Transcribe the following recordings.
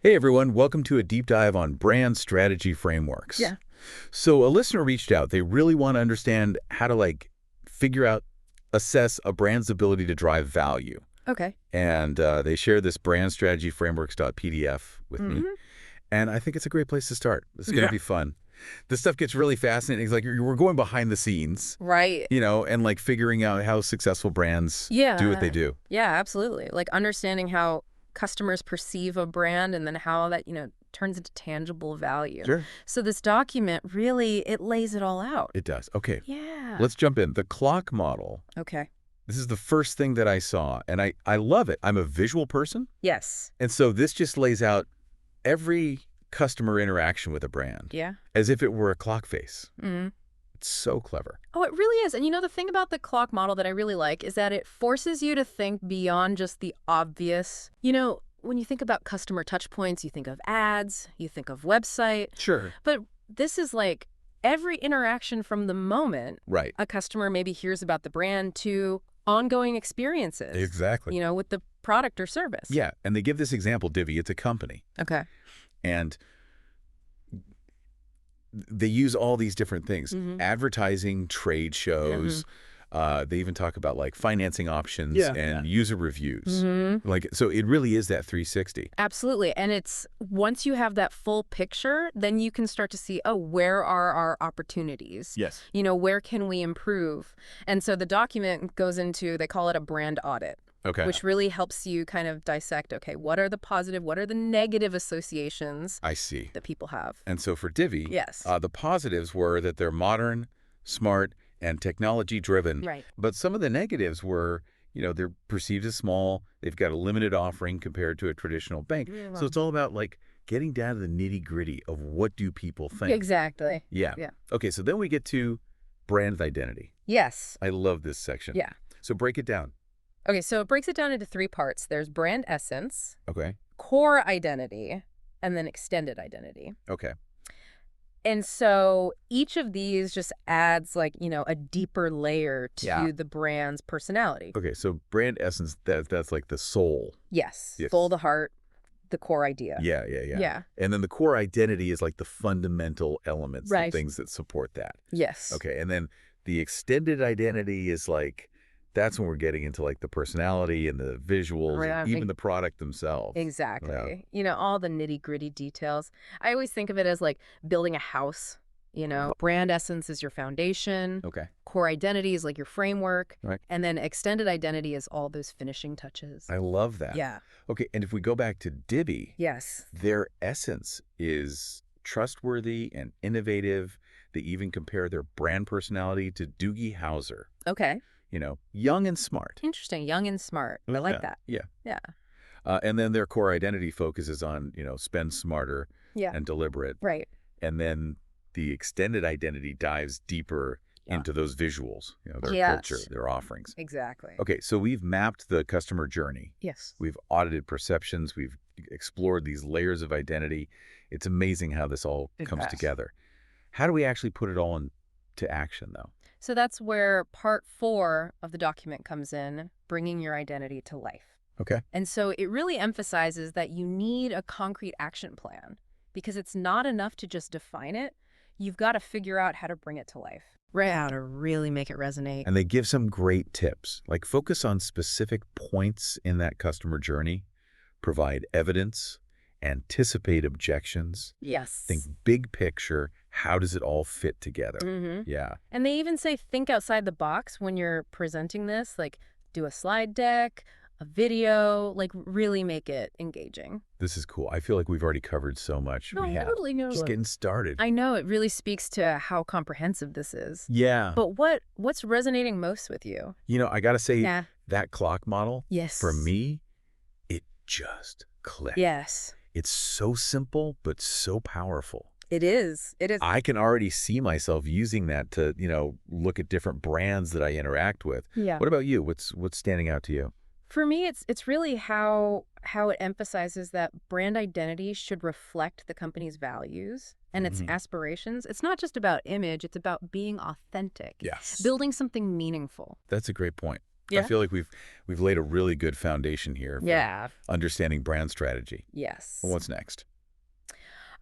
Hey everyone, welcome to a deep dive on brand strategy frameworks. Yeah. So a listener reached out. They really want to understand how to figure out, assess a brand's ability to drive value. Okay. And they share this brand strategy frameworks.pdf with me. Hmm. And I think it's a great place to start. This is going to be fun. This stuff gets really fascinating. It's like we're going behind the scenes, Right. and figuring out how successful brands do what they Yeah. do. Yeah, absolutely. Like understanding how customers perceive a brand and then how that, turns into tangible value. Sure. So this document really, it lays it all out. It does. Okay, Yeah. let's jump in. The clock model. Okay. This is the first thing that I saw, and I love it. I'm a visual person, Yes. and so this just lays out every customer interaction with a brand Yeah. as if it were a clock face. Mm. It's so clever. Oh, it really is. And the thing about the clock model that I really like is that it forces you to think beyond just the obvious. When you think about customer touch points, you think of ads, you think of website. Sure. But this is like every interaction from the moment Right. a customer maybe hears about the brand to ongoing experiences. Exactly. With the product or service. Yeah, and they give this example, Divvy. It's a company, Okay. and they use all these different things. Mhm. Advertising, trade shows. They even talk about financing options and user reviews. So it really is that 360. Absolutely. And it's once you have that full picture, then you can start to see, oh, where are our opportunities? Yes. Where can we improve? And so the document goes into, they call it a brand audit. Okay. Which really helps you kind of dissect, okay, what are the positive, what are the negative associations I see. that people have? And so for Divvy, Yes. the positives were that they're modern, smart, and technology-driven. Right. But some of the negatives were, they're perceived as small. They've got a limited offering compared to a traditional bank. Yeah. So it's all about getting down to the nitty-gritty of what do people think. Exactly. Yeah. Yeah. Okay, so then we get to brand identity. Yes. I love this section. Yeah. So break it down. Okay, so it breaks it down into three parts. There's brand essence, Okay. core identity, and then extended identity. Okay. And so each of these just adds a deeper layer to Yeah. the brand's personality. Okay, so brand essence, that's like the soul. Yes. Yes. Soul, the heart, the core idea. Yeah. Yeah. And then the core identity is like the fundamental elements, Right. the things that support that. Yes. Okay, and then the extended identity is that's when we're getting into the personality and the visuals, Right, and even the product themselves. Exactly. All the nitty-gritty details. I always think of it as like building a house. Brand essence is your foundation. Okay. Core identity is like your framework. Right. And then extended identity is all those finishing touches. I love that. Yeah. Okay, and if we go back to Divvy, Yes. their essence is trustworthy and innovative. They even compare their brand personality to Doogie Howser. Okay. Young and smart. Interesting. Young and smart. I like that. Yeah. Yeah. And then their core identity focuses on, spend smarter Yeah. and deliberate. Right. And then the extended identity dives deeper into those visuals, their Yes. culture, their offerings. Exactly. Okay, so we've mapped the customer journey. Yes. We've audited perceptions. We've explored these layers of identity. It's amazing how this all comes Yes. together. How do we actually put it all into action, though? So that's where part 4 of the document comes in, bringing your identity to life. Okay. And so it really emphasizes that you need a concrete action plan because it's not enough to just define it. You've got to figure out how to bring it to life. Right, how to really make it resonate. And they give some great tips, focus on specific points in that customer journey, provide evidence, anticipate objections, Yes. think big picture, how does it all fit together? Mm-hmm. Yeah. And they even say think outside the box when you're presenting this, do a slide deck, a video, really make it engaging. This is cool. I feel like we've already covered so much. No, We have. totally. No, Just getting started. I know it really speaks to how comprehensive this is. Yeah. But what's resonating most with you? I got to say, Yeah. that clock model, Yes. for me, it just clicked. Yes. It's so simple, but so powerful. It is. It is. I can already see myself using that to, look at different brands that I interact with. Yeah. What about you? What's standing out to you? For me, it's really how it emphasizes that brand identity should reflect the company's values and its aspirations. It's not just about image, it's about being authentic. Yes. Building something meaningful. That's a great point. I Yeah. feel like we've laid a really good foundation here for Yeah. understanding brand strategy. Yes. Well, what's next?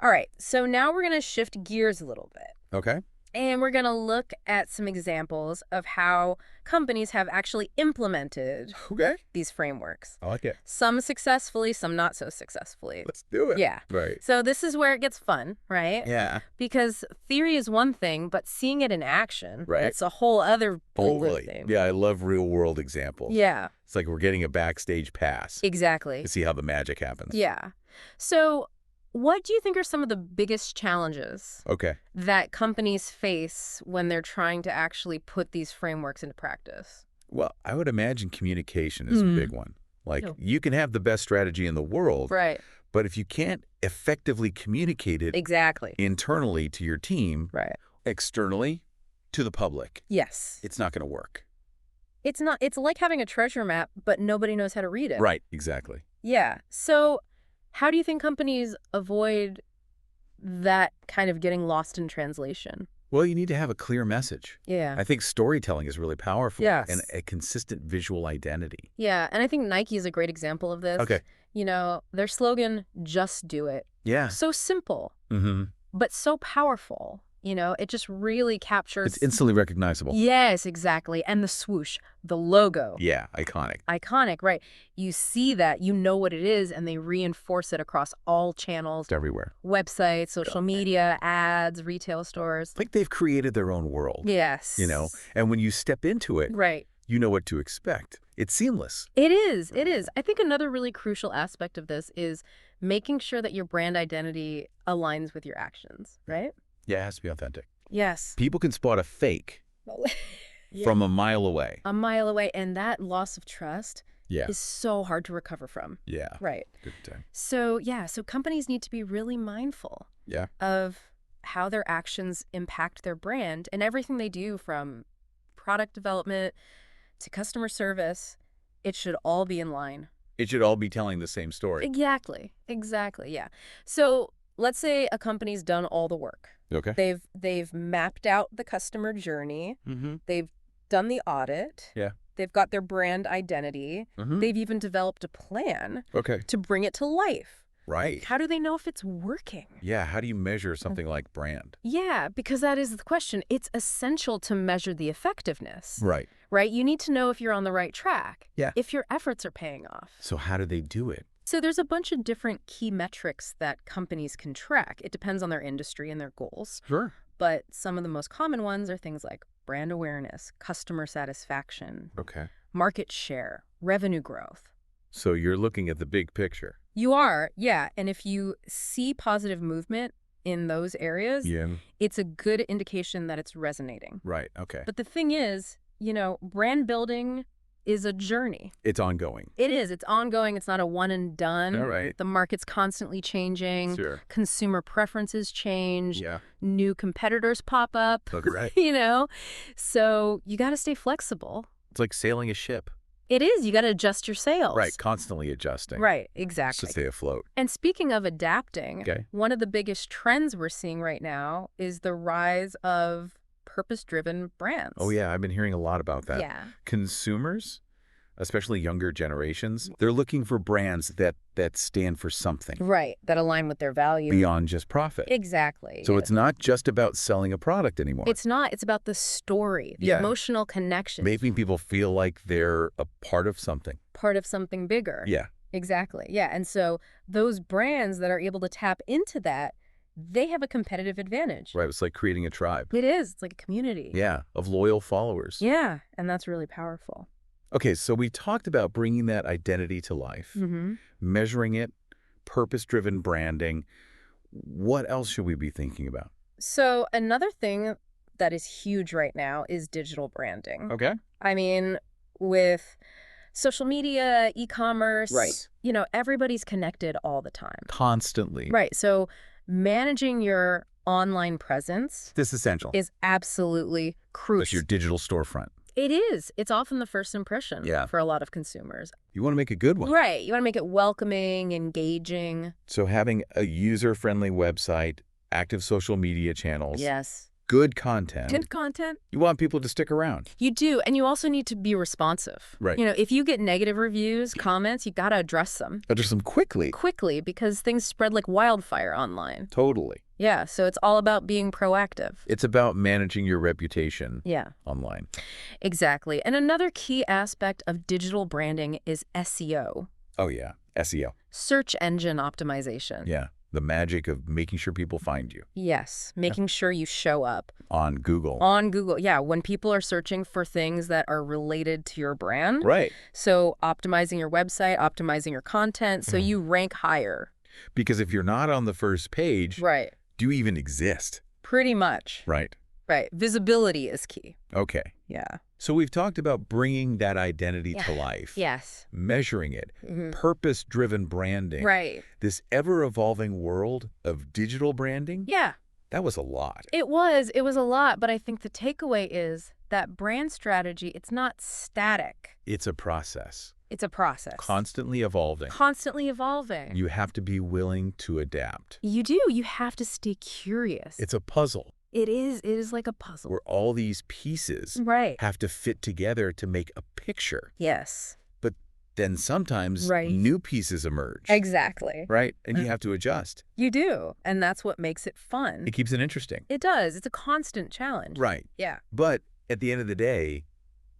All right. So now we're going to shift gears a little bit. Okay. And we're going to look at some examples of how companies have actually implemented Okay. these frameworks. I like it. Some successfully, some not so successfully. Let's do it. Yeah. Right. So this is where it gets fun, right? Yeah. Because theory is one thing, but seeing it in action, Right. it's a whole other Totally. thing. Yeah, I love real world examples. Yeah, It's like we're getting a backstage pass exactly. to see how the magic happens. Yeah. So what do you think are some of the biggest challenges Okay. that companies face when they're trying to actually put these frameworks into practice? Well, I would imagine communication is a big one. Like, Oh. you can have the best strategy in the world, Right. but if you can't effectively communicate it Exactly. internally to your team, Right. externally to the public, Yes. it's not going to work. It's not. It's like having a treasure map, but nobody knows how to read it. Right. Exactly. Yeah. So how do you think companies avoid that kind of getting lost in translation? Well, you need to have a clear message. Yeah. I think storytelling is really powerful. Yes. And a consistent visual identity. Yeah. And I think Nike is a great example of this. Okay. You know, their slogan, just do it. Yeah. So simple, Mm-hmm. but so powerful. You know, it just really captures. It's instantly recognizable. Yes, exactly. And the swoosh, the logo. Yeah. Iconic. Iconic, right. You see that, you know what it is, and they reinforce it across all channels, It's everywhere. websites, social media, ads, retail stores. Like they've created their own world. Yes. You know, and when you step into it, Right. you know what to expect. It's seamless. It is. It is. I think another really crucial aspect of this is making sure that your brand identity aligns with your actions, right? Yeah, it has to be authentic. Yes. People can spot a fake from a mile away. A mile away, and that loss of trust Yeah. is so hard to recover from. Yeah. Right. Good time. So, yeah, so companies need to be really mindful Yeah. of how their actions impact their brand, and everything they do, from product development to customer service, it should all be in line. It should all be telling the same story. Exactly. Exactly. Yeah. So let's say a company's done all the work. Okay. They've mapped out the customer journey. Mm-hmm. They've done the audit. Yeah. They've got their brand identity. Mm-hmm. They've even developed a plan Okay. to bring it to life. Right. How do they know if it's working? Yeah. How do you measure something like brand? Yeah, because that is the question. It's essential to measure the effectiveness, Right. right? You need to know if you're on the right track, Yeah. if your efforts are paying off. So how do they do it? So there's a bunch of different key metrics that companies can track. It depends on their industry and their goals. Sure. But some of the most common ones are things like brand awareness, customer satisfaction, Okay. market share, revenue growth. So you're looking at the big picture. You are, yeah. And if you see positive movement in those areas, Yeah. it's a good indication that it's resonating. Right. Okay. But the thing is, you know, brand building is a journey. It's ongoing. It is. It's ongoing. It's not a one and done. All right. The market's constantly changing. Sure. Consumer preferences change. Yeah. New competitors pop up. Okay. Right. You know? So you got to stay flexible. It's like sailing a ship. It is. You got to adjust your sails. Right. Constantly adjusting. Right. To Exactly. stay afloat. And speaking of adapting, Okay. one of the biggest trends we're seeing right now is the rise of purpose-driven brands. Oh, yeah. I've been hearing a lot about that. Yeah. Consumers, especially younger generations, they're looking for brands that stand for something Right. That align with their values. beyond just profit. Exactly. So it's not just about selling a product anymore. It's not. It's about the story, the Yeah. emotional connection, Making people feel like they're a part of something. part of something bigger. Yeah. Exactly. Yeah. And so those brands that are able to tap into that, they have a competitive advantage. Right. It's like creating a tribe. It is. It's like a community. Yeah. Of loyal followers. Yeah. And that's really powerful. Okay. So we talked about bringing that identity to life, Mm-hmm. measuring it, purpose-driven branding. What else should we be thinking about? So another thing that is huge right now is digital branding. Okay. I mean, with social media, e-commerce, Right. you know, everybody's connected all the time. Constantly. Right. So managing your online presence This is essential. is absolutely That's crucial. your digital storefront. It is. It's often the first impression Yeah. for a lot of consumers. You want to make a good one. Right. You want to make it welcoming, engaging. So having a user-friendly website, active social media channels, Yes. good content, Good content. you want people to stick around. You do, and you also need to be responsive. Right. If you get negative reviews, comments, you got to address them Address them quickly. quickly because things spread like wildfire online. Totally. Yeah, so it's all about being proactive. It's about managing your reputation Yeah, online. exactly. And another key aspect of digital branding is SEO, Oh, yeah. SEO. search engine optimization. Yeah. The magic of making sure people find you Yes, making sure you show up on Google. on Google. Yeah, when people are searching for things that are related to your brand. Right. So optimizing your website, optimizing your content, so you rank higher. Because if you're not on the first page, Right. do you even exist? Pretty much. Right. Right. Visibility is key. Okay. Yeah. So we've talked about bringing that identity to life. Yes. Measuring it. Mhm. Purpose-driven branding. Right. This ever-evolving world of digital branding. Yeah. That was a lot. It was a lot, but I think the takeaway is that brand strategy, it's not static. It's a process. It's a process. Constantly evolving. Constantly evolving. You have to be willing to adapt. You do. You have to stay curious. It's a puzzle It is like a puzzle. where all these pieces Right. have to fit together to make a picture. Yes. But then sometimes Right. new pieces emerge. Exactly. Right? And you have to adjust. You do. And that's what makes it fun. It keeps it interesting. It does. It's a constant challenge. Right. Yeah. But at the end of the day,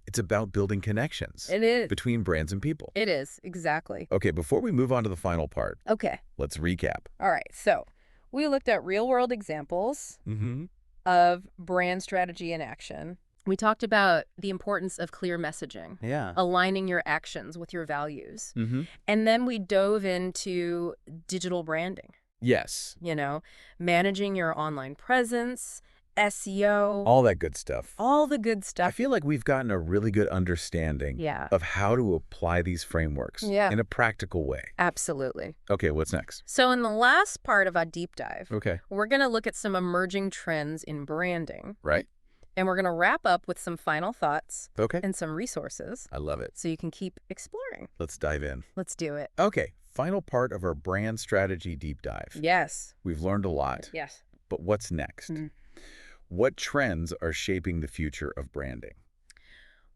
it's about building connections It is. between brands and people. It is. Exactly. Okay, before we move on to the final part, Okay. let's recap. All right. So we looked at real-world examples Mm-hmm. of brand strategy in action. We talked about the importance of clear messaging, Yeah. aligning your actions with your values. Mm-hmm. And then we dove into digital branding, Yes. managing your online presence, SEO, All that good stuff. all the good I stuff. feel like we've gotten a really good understanding Yeah, of how to apply these frameworks in a practical way. absolutely. Okay, what's next? So in the last part of our deep dive, Okay. we're going to look at some emerging trends in branding. Right? And we're going to wrap up with some final thoughts Okay. and some resources I love it. so you can keep exploring. Let's dive in. Let's do it. Okay, final part of our brand strategy deep dive. Yes. We've learned a lot, Yes. but what's next? Mhm. What trends are shaping the future of branding?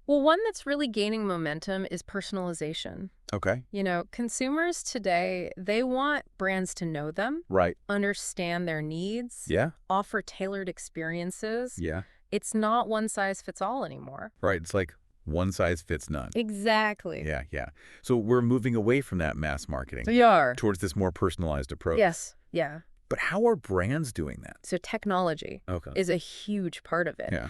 Well, one that's really gaining momentum is personalization. Okay. Consumers today, they want brands to know them, Right. understand their needs, Yeah. offer tailored experiences. Yeah. It's not one size fits all anymore. Right. It's like one size fits none. Exactly. Yeah, yeah. So we're moving away from that mass marketing We are. towards this more personalized approach. Yes. Yeah. But how are brands doing that? So technology Okay. is a huge part of it. Yeah.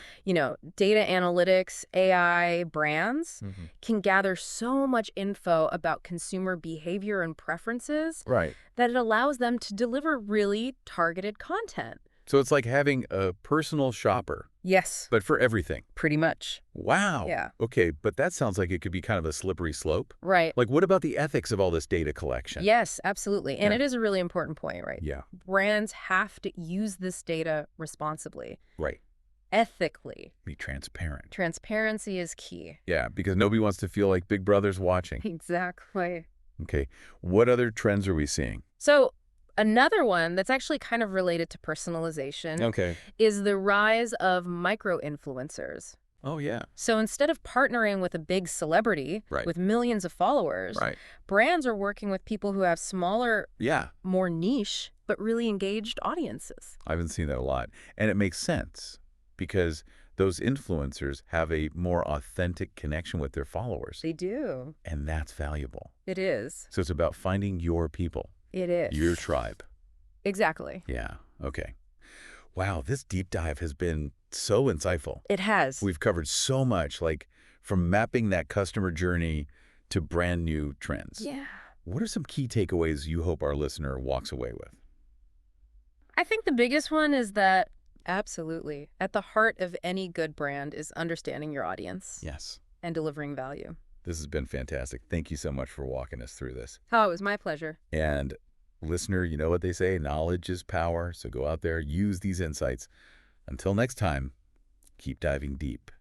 Data analytics, AI brands Mm-hmm. can gather so much info about consumer behavior and preferences Right. that it allows them to deliver really targeted content. So it's like having a personal shopper, Yes, but for everything. pretty much. Wow. Yeah. Okay, but that sounds like it could be kind of a slippery slope. Right. Like, what about the ethics of all this data collection? Yes, absolutely. And Yeah. it is a really important point, right? Yeah. Brands have to use this data responsibly, Right. ethically. Be transparent. Transparency is key. Yeah, because nobody wants to feel like Big Brother's watching. Exactly. Okay. What other trends are we seeing? So another one that's actually kind of related to personalization Okay. is the rise of micro-influencers. Oh, yeah. So instead of partnering with a big celebrity Right. with millions of followers, Right. brands are working with people who have smaller, Yeah. more niche, but really engaged audiences. I haven't seen that a lot. And it makes sense because those influencers have a more authentic connection with their followers. They do. And that's valuable. It is. So it's about finding your people, It is. your tribe. Exactly. Yeah. Okay. Wow, this deep dive has been so insightful. It has. We've covered so much, like from mapping that customer journey to brand new trends. Yeah. What are some key takeaways you hope our listener walks away with? I think the biggest one is that, absolutely, at the heart of any good brand is understanding your audience Yes. and delivering value. This has been fantastic. Thank you so much for walking us through this. Oh, it was my pleasure. And listener, you know what they say, knowledge is power. So go out there, use these insights. Until next time, keep diving deep.